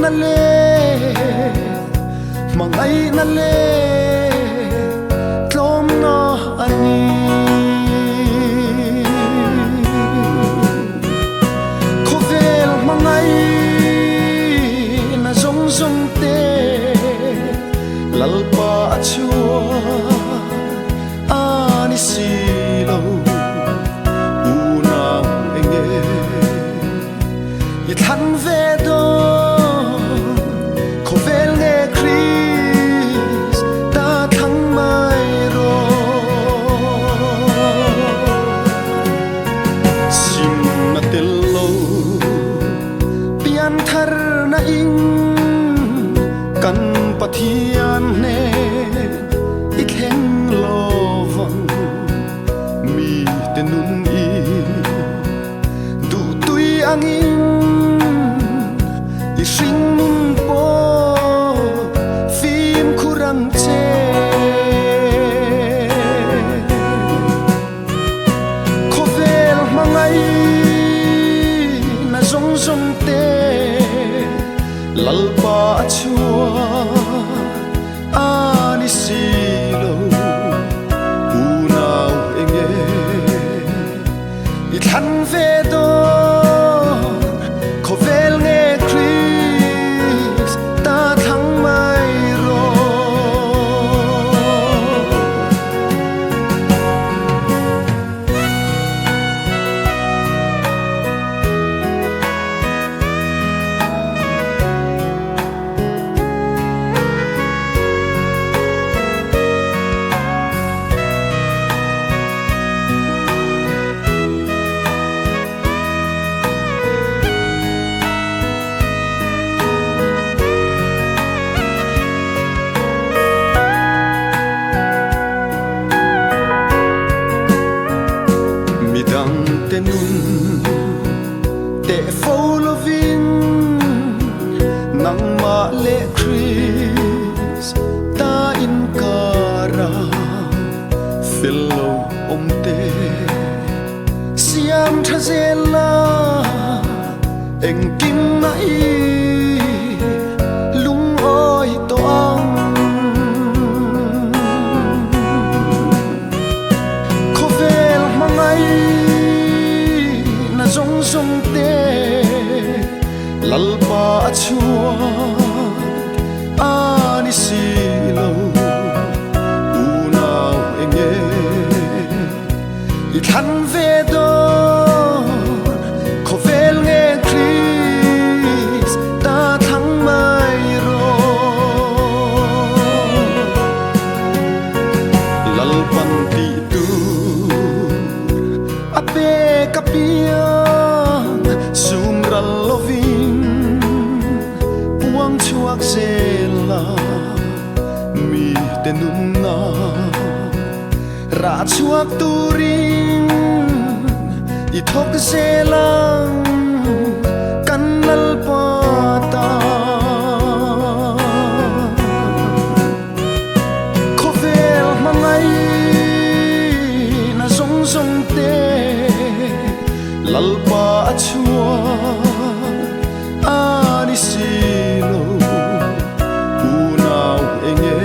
na le mangai na le tlom na ani khovel mangai na zong zong te lalpa chua ani silo una enge i than ve do khovel nge Chris ta thang mai ro sim na tel lo pian thar na ing kan pathian ne i khen lo vang mi tenun i du tui angin i sing mun po phim kurang che khovel mangai na zong zong te lalpa chua ani silo unau enge i than ve do khovel nge Chris ta thang mai ro nun te following nang ma le Chris ta in kara fellow omte siam thazela eng kim mai lung oi to ang khovel mangai zong zong te lalpa chua ani silo unau enge i than ve do khovel nge Chris ta thang mai ro lalpan ti tu ape kapia sumral loving puang chuak zela mi tenum na ra chuak turing i thok zelang kan lalpa ta khovel mangai na zong zong te lalpa chua ani silo unau enge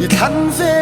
i than ve